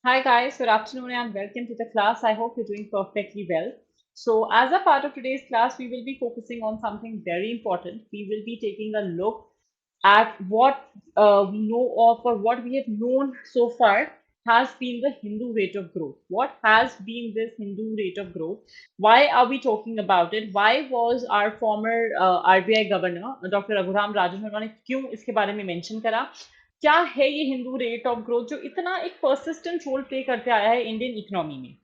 Hi guys, good afternoon and welcome to the class. I hope you're doing perfectly well. So, as a part of today's class, we will be focusing on something very important. We will be taking a look at what we know of or what we have known so far has been the Hindu rate of growth. What has been this Hindu rate of growth? Why are we talking about it? Why was our former RBI governor, Dr. Raghuram Rajan, उन्होंने क्यों इसके बारे में mention करा? क्या है ये Hindu rate of growth जो इतना एक परसिस्टेंट रोल प्ले करते आया है इंडियन इकोनॉमी में?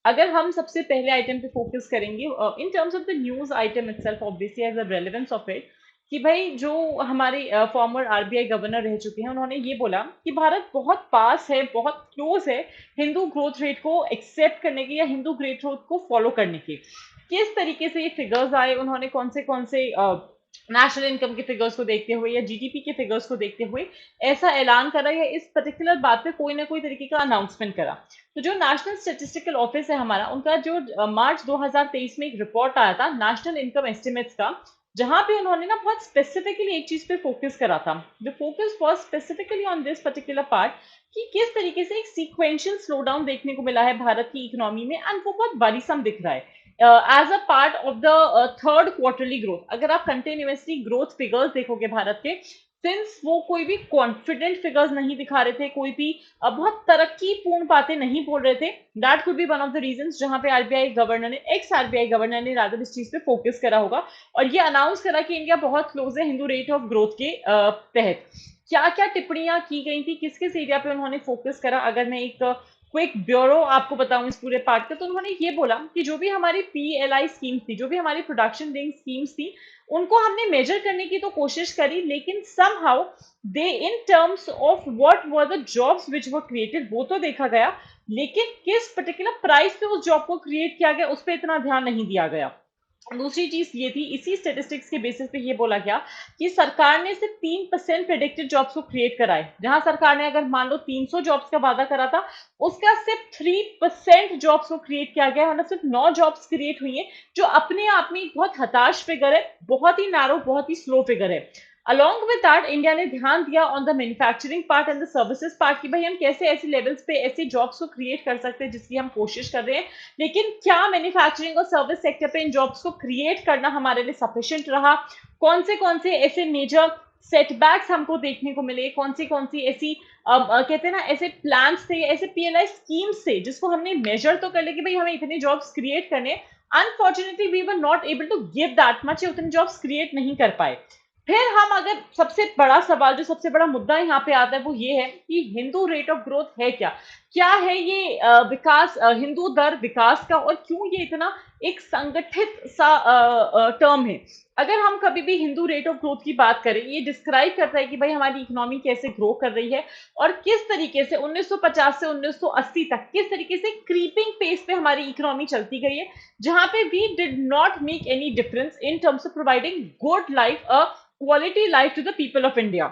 अगर हम सबसे पहले आइटम पे फोकस करेंगे in terms of the news item itself, obviously as the relevance of it, कि भाई जो हमारे फॉर्मर आरबीआई गवर्नर रह चुके हैं, उन्होंने ये बोला कि भारत बहुत पास है, बहुत क्लोज है हिंदू ग्रोथ रेट को एक्सेप्ट करने के या हिंदू ग्रोथ रेट को फॉलो करने के। किस तरीके से ये फिगर्स आए, उन्होंने कौन से नेशनल इनकम के फिगर्स को देखते हुए या जीडीपी के फिगर्स को देखते हुए ऐसा ऐलान करा या इस पर्टिकुलर बात पे कोई ना कोई तरीके का अनाउंसमेंट करा। तो जो नेशनल स्टेटिस्टिकल ऑफिस है हमारा, उनका जो मार्च 2023 में एक रिपोर्ट आया था नेशनल इनकम एस्टिमेट्स का, जहां पे उन्होंने ना बहुत स्पेसिफिकली एक चीज पे फोकस करा था। The focus was specifically on this particular part कि किस तरीके से एक सीक्वेंशियल स्लो डाउन देखने को मिला है भारत की इकोनॉमी में, एंड वो बहुत वरीसम दिख रहा है as a part of the third quarterly growth. अगर आप कंटिन्यूसली ग्रोथ फिगर्स देखोगे भारत के, सिंस वो कोई भी कॉन्फिडेंट फिगर्स नहीं दिखा रहे थे, कोई भी बहुत तरक्कीपूर्ण बातें नहीं बोल रहे थे, that could be one of the reasons जहां पे आरबीआई गवर्नर ने, एक्स आरबीआई गवर्नर ने रादर इस चीज पे फोकस करा होगा और ये अनाउंस करा कि इंडिया बहुत क्लोज है हिंदू रेट ऑफ ग्रोथ के तहत। क्या क्या टिप्पणियां की गई थी, किस किस एरिया पे उन्होंने फोकस करा, अगर मैं एक क्विक ब्यूरो आपको बताऊं इस पूरे पार्ट का, तो उन्होंने ये बोला कि जो भी हमारी पीएलआई स्कीम्स थी, जो भी हमारी प्रोडक्शन लिंक स्कीम्स थी, उनको हमने मेजर करने की तो कोशिश करी, लेकिन somehow they in terms of what were the jobs which were created वो तो देखा गया, लेकिन किस पर्टिकुलर प्राइस पे उस जॉब को क्रिएट किया गया उस पर इतना ध्यान नहीं दिया गया। दूसरी चीज ये थी, इसी स्टेटिस्टिक्स के बेसिस पे ये बोला गया कि सरकार ने सिर्फ 3% प्रेडिक्टेड जॉब्स को क्रिएट कराए। जहां सरकार ने अगर मान लो 300 जॉब्स का वादा करा था, उसका सिर्फ 3% जॉब्स को क्रिएट किया गया, मतलब सिर्फ 9 जॉब्स क्रिएट हुई है, जो अपने आप में एक बहुत हताश फिगर है, बहुत ही नैरो, बहुत ही स्लो फिगर है। अलॉन्ग विद दैट, इंडिया ने ध्यान दिया on the manufacturing part and the services part कि भाई हम कैसे ऐसे लेवल्स पे ऐसे जॉब्स को क्रिएट कर सकते हैं जिसकी हम कोशिश कर रहे हैं, लेकिन क्या मैन्युफैक्चरिंग और सर्विस सेक्टर पे इन जॉब्स को क्रिएट करना हमारे लिए सफिशिएंट रहा? कौन से ऐसे मेजर सेटबैक्स हमको देखने को मिले, कौन सी ऐसी कहते हैं ना ऐसे प्लान्स थे, ऐसे पीएलआई स्कीम्स थे जिसको हमने मेजर तो कर लिया कि भाई हमें इतने जॉब्स क्रिएट करने, unfortunately we were not able to give that much, उतने जॉब्स क्रिएट नहीं कर पाए। फिर हम अगर सबसे बड़ा सवाल, जो सबसे बड़ा मुद्दा यहाँ पे आता है, वो ये है कि हिंदू रेट ऑफ ग्रोथ है क्या? क्या है ये विकास, हिंदू दर विकास का, और क्यों ये इतना एक संगठित सा टर्म है? अगर हम कभी भी हिंदू रेट ऑफ ग्रोथ की बात करें, ये डिस्क्राइब करता है कि भाई हमारी इकोनॉमी कैसे ग्रो कर रही है और किस तरीके से 1950 से 1980 तक किस तरीके से क्रीपिंग पेस पे हमारी इकोनॉमी चलती गई है, जहां पे we did not make any difference in terms of providing good life, quality life to the people of India.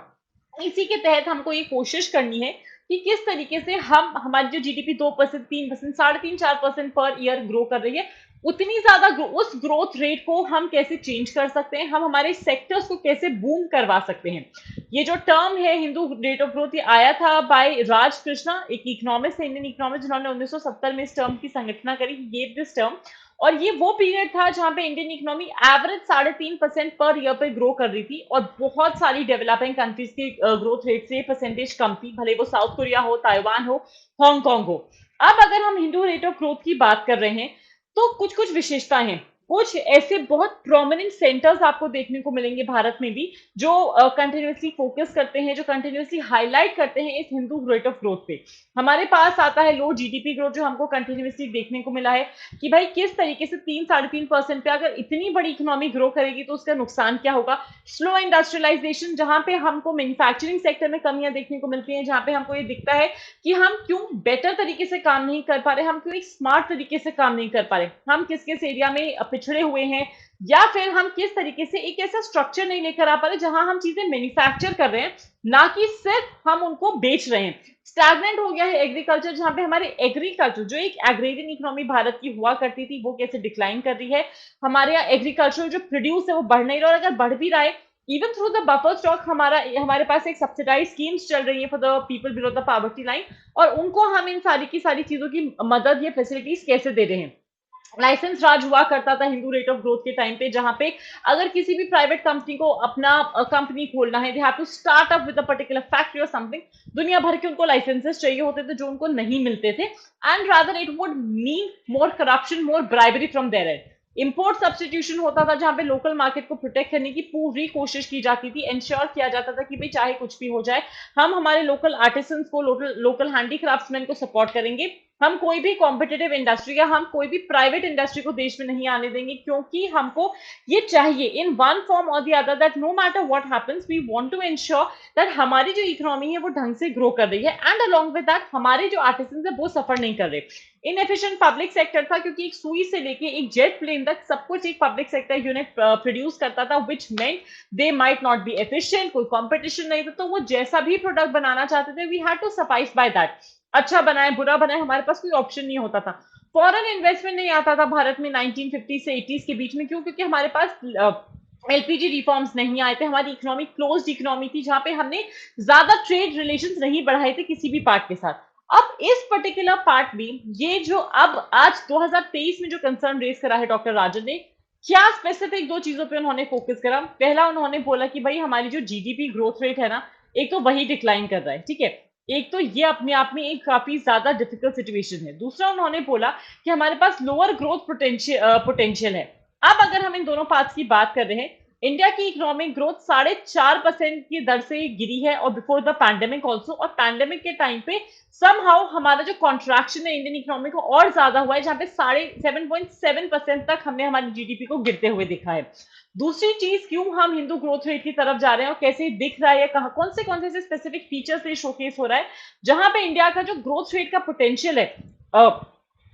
इसी के तहत हमको ये कोशिश करनी है कि किस तरीके से हम, हमारी जो जीडीपी 2%, 3%, 3.5-4% पर ईयर ग्रो कर रही है, उतनी ज्यादा उस ग्रोथ रेट को हम कैसे चेंज कर सकते हैं, हम हमारे सेक्टर्स को कैसे बूम करवा सकते हैं। ये जो टर्म है हिंदू रेट ऑफ ग्रोथ, ये आया था बाय राज कृष्णा, एक इकोनॉमिस्ट है, इंडियन इकोनॉमिस्ट, जिन्होंने 1970 में इस टर्म की संगठना करी, गेव दिस टर्म। और ये वो पीरियड था जहां पे Indian economy average 3.5% per year पे ग्रो कर रही थी, और बहुत सारी डेवलपिंग कंट्रीज की ग्रोथ रेट से परसेंटेज कम थी, भले वो साउथ कोरिया हो, ताइवान हो, हांगकांग हो। अब अगर हम हिंदू रेट ऑफ ग्रोथ की बात कर रहे हैं, तो कुछ कुछ विशेषताएं हैं, कुछ ऐसे बहुत प्रोमिनेंट सेंटर्स आपको देखने को मिलेंगे भारत में भी, जो कंटिन्यूसली फोकस करते हैं, जो कंटिन्यूसली हाईलाइट करते हैं इस हिंदू रेट ऑफ ग्रोथ पे। हमारे पास आता है लो जीडीपी ग्रोथ, जो हमको कंटिन्यूसली देखने को मिला है कि भाई किस तरीके से 3-3.5% पे अगर इतनी बड़ी इकोनॉमी ग्रो करेगी तो उसका नुकसान क्या होगा। स्लो इंडस्ट्रियलाइजेशन, जहां पे हमको मैन्युफैक्चरिंग सेक्टर में कमियां देखने को मिलती हैं, जहां पे हमको ये दिखता है कि हम क्यों बेटर तरीके से काम नहीं कर पा रहे, हम क्यों एक स्मार्ट तरीके से काम नहीं कर पा रहे, हम किस किस एरिया में पिछड़े हुए हैं, या फिर हम किस तरीके से एक ऐसा स्ट्रक्चर नहीं लेकर आ पा रहे जहां हम चीजें मैन्युफैक्चर कर रहे हैं, ना कि सिर्फ हम उनको बेच रहे हैं। स्टैग्नेंट हो गया है एग्रीकल्चर, जहां पे हमारे एग्रीकल्चर, जो एक एग्रेरियन इकोनॉमी भारत की हुआ करती थी, वो कैसे डिक्लाइन कर रही है। हमारे यहाँ एग्रीकल्चर जो प्रोड्यूस है वो बढ़ नहीं रहा, और अगर बढ़ भी रहा है even through the buffer stock हमारे पास एक सब्सिडाइज स्कीम्स चल रही है for the people below the poverty line, और उनको हम इन सारी की सारी चीजों की मदद या फैसिलिटीज कैसे दे रहे हैं। लाइसेंस राज हुआ करता था हिंदू रेट ऑफ ग्रोथ के टाइम पे, जहां पे अगर किसी भी प्राइवेट कंपनी को अपना कंपनी खोलना है, they have to start up with a particular factory और समथिंग, दुनिया भर के उनको लाइसेंसेस चाहिए होते थे जो उनको नहीं मिलते थे, and rather it would mean more corruption, more bribery from their end. Import substitution होता था जहां पे लोकल मार्केट को प्रोटेक्ट करने की पूरी कोशिश की जाती थी, इंश्योर किया जाता था कि भाई चाहे कुछ भी हो जाए, हम हमारे लोकल आर्टिसंस को, लोकल हैंडीक्राफ्ट्समैन को सपोर्ट करेंगे, हम कोई भी कॉम्पिटेटिव इंडस्ट्री या हम कोई भी प्राइवेट इंडस्ट्री को देश में नहीं आने देंगे, क्योंकि हमको ये चाहिए इन वन फॉर्म और the other that no matter what happens we want to ensure that हमारी जो इकोनॉमी है वो ढंग से ग्रो कर रही है, एंड अलोंग विद दैट हमारे जो आर्टिसंस है वो सफर नहीं कर रहे। इनएफिशिएंट पब्लिक सेक्टर था, क्योंकि एक सुई से लेके एक जेट प्लेन तक सब कुछ एक पब्लिक सेक्टर यूनिट प्रोड्यूस करता था, which meant they might not be efficient, कोई कंपटीशन नहीं था, तो वो जैसा भी प्रोडक्ट बनाना चाहते थे we had to sacrifice by that. अच्छा बनाए बुरा बनाए हमारे पास कोई ऑप्शन नहीं होता था। फॉरेन इन्वेस्टमेंट नहीं आता था भारत में 1950 से 80s के बीच में, क्यों? क्योंकि हमारे पास एलपीजी रिफॉर्म्स नहीं आए थे, हमारी इकोनॉमी क्लोज्ड इकोनॉमी थी, जहां पे हमने ज्यादा ट्रेड रिलेशंस नहीं बढ़ाए थे किसी भी पार्ट के साथ। अब इस पर्टिकुलर पार्ट में ये जो अब आज 2023 में जो कंसर्न रेज करा है डॉक्टर राजन ने, क्या स्पेसिफिक दो चीजों पे उन्होंने फोकस करा। पहला उन्होंने बोला कि भाई हमारी जो जीडीपी ग्रोथ रेट है ना, एक तो वही डिक्लाइन कर रहा है, ठीक है, एक तो ये अपने आप में एक काफी ज्यादा डिफिकल्ट सिचुएशन है। दूसरा उन्होंने बोला कि हमारे पास लोअर ग्रोथ पोटेंशियल है। अब अगर हम इन दोनों पार्ट्स की बात कर रहे हैं, इंडिया की इकोनॉमिक ग्रोथ 4.5% की दर से गिरी है, और बिफोर द पैंडेमिक ऑल्सो, और पैंडेमिक के टाइम पे समहाउ हमारा जो कॉन्ट्रैक्शन है इंडियन इकोनॉमी को और ज्यादा हुआ है, जहां पे 7.7% तक हमने हमारी जीडीपी को गिरते हुए देखा है। दूसरी चीज, क्यों हम हिंदू ग्रोथ रेट की तरफ जा रहे हैं और कैसे दिख रहा है, कहा कौन से स्पेसिफिक फीचर्स से शोकेस हो रहा है, जहां पे इंडिया का जो ग्रोथ रेट का पोटेंशियल है,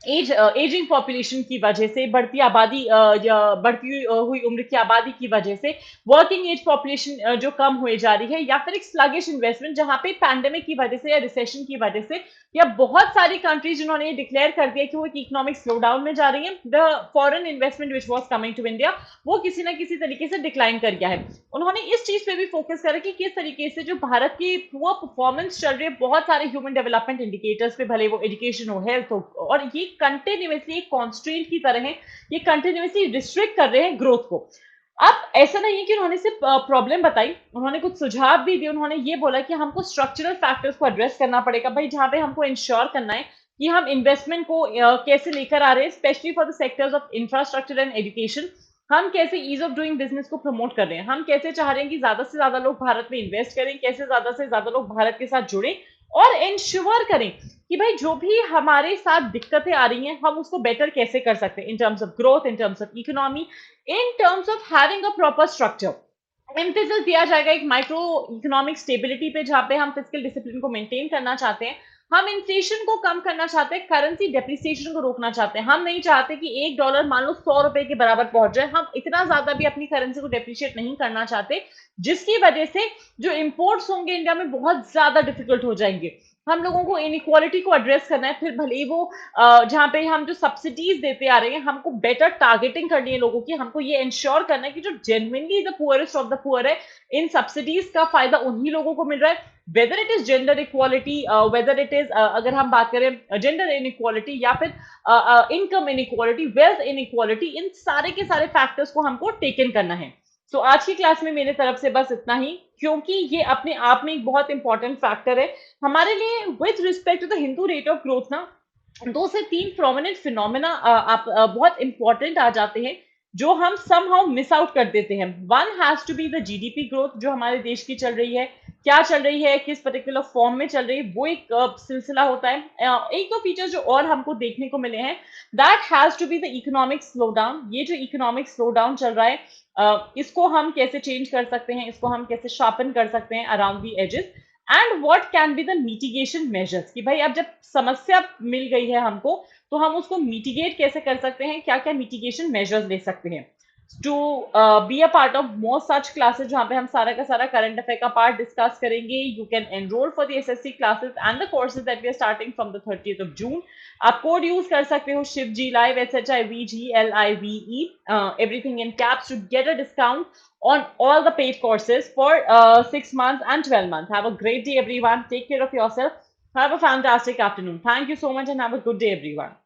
एजिंग पॉपुलेशन की वजह से, बढ़ती आबादी या बढ़ती हुई उम्र की आबादी की वजह से, वर्किंग एज पॉपुलेशन जो कम हुए जा रही है, या फिर एक स्लगिश इन्वेस्टमेंट जहां पे पैंडेमिक की वजह से या रिसेशन की वजह से, या बहुत सारी कंट्रीज जिन्होंने ये डिक्लेयर कर दिया कि वो एक इकोनॉमिक स्लो डाउन में जा रही है, the foreign investment which was coming to India वो किसी ना किसी तरीके से डिक्लाइन कर गया है। उन्होंने इस चीज पे भी फोकस करा कि किस तरीके से जो भारत की पुअर परफॉर्मेंस चल रही है बहुत सारे ह्यूमन डेवलपमेंट इंडिकेटर्स पे, भले वो एजुकेशन हो, हेल्थ हो, और ये कंटिन्यूसली एक कॉन्स्ट्रेंट की तरह है, ये कंटिन्यूसली रिस्ट्रिक्ट कर रहे हैं ग्रोथ को। अब ऐसा नहीं है कि उन्होंने सिर्फ प्रॉब्लम बताई, उन्होंने कुछ सुझाव भी दिए। उन्होंने ये बोला कि हमको स्ट्रक्चरल फैक्टर्स को एड्रेस करना पड़ेगा भाई, जहां पे हमको इंश्योर करना है कि हम इन्वेस्टमेंट को कैसे लेकर आ रहे हैं, specially for the sectors of infrastructure and education. हम कैसे ईज ऑफ डूइंग बिजनेस को प्रमोट कर रहे हैं, हम कैसे चाह रहे हैं कि ज्यादा से ज्यादा लोग भारत में इन्वेस्ट करें, कैसे ज्यादा से ज्यादा लोग भारत के साथ जुड़े, और इंश्योर करें कि भाई जो भी हमारे साथ दिक्कतें आ रही हैं हम उसको बेटर कैसे कर सकते हैं, इन terms of growth, in terms of economy, in terms of having a proper structure. Emphasis दिया जाएगा एक माइक्रो इकोनॉमिक स्टेबिलिटी पे, जहां पे हम फिजिकल डिसिप्लिन को मेंटेन करना चाहते हैं, हम इन्फ्लेशन को कम करना चाहते हैं, करेंसी डेप्रिसिएशन को रोकना चाहते हैं। हम नहीं चाहते कि $1 मान लो 100 रुपए के बराबर पहुंच जाए, हम इतना ज्यादा भी अपनी करेंसी को डेप्रिशिएट नहीं करना चाहते, जिसकी वजह से जो इंपोर्ट्स होंगे इंडिया में बहुत ज्यादा डिफिकल्ट हो जाएंगे। हम लोगों को इनइक्वालिटी को एड्रेस करना है, फिर भले ही वो जहां पे हम जो सब्सिडीज देते आ रहे हैं हमको बेटर टारगेटिंग करनी है लोगों की, हमको ये इंश्योर करना है कि जो genuinely the poorest of the poor है, इन सब्सिडीज का फायदा उन्हीं लोगों को मिल रहा है, whether it is gender equality, whether it is अगर हम बात करें जेंडर इनइक्वालिटी, या फिर इनकम इनइक्वालिटी, वेल्थ इनइक्वालिटी, इन सारे के सारे फैक्टर्स को हमको टेकन करना है। सो आज की क्लास में मेरे तरफ से बस इतना ही, क्योंकि ये अपने आप में एक बहुत इंपॉर्टेंट फैक्टर है हमारे लिए with respect to the Hindu rate of growth ना। 2 से 3 प्रोमिनेंट फिनोमेना आप बहुत इंपॉर्टेंट आ जाते हैं जो हम समहाउ मिस आउट कर देते हैं। One has to be the GDP growth जो हमारे देश की चल रही है, क्या चल रही है, किस पर्टिकुलर फॉर्म में चल रही है, वो एक सिलसिला होता है। एक दो फीचर जो और हमको देखने को मिले हैं, that has to be the economic slow down. ये जो इकोनॉमिक स्लो डाउन चल रहा है इसको हम कैसे चेंज कर सकते हैं, इसको हम कैसे शार्पन कर सकते हैं around the ages, and what can be the mitigation measures, कि भाई अब जब समस्या मिल गई है हमको तो हम उसको मिटिगेट कैसे कर सकते हैं, क्या क्या मिटिगेशन मेजर्स ले सकते हैं। to be a part of more such classes जहाँ पे हम सारा का सारा current affair का part discuss करेंगे. You can enroll for the SSC classes and the courses that we are starting from the 30th of June. आप code use कर सकते हो Shivji live SHIVGLIVE everything in caps to get a discount on all the paid courses for 6 months and 12 months. Have a great day, everyone. Take care of yourself. Have a fantastic afternoon. Thank you so much and have a good day, everyone.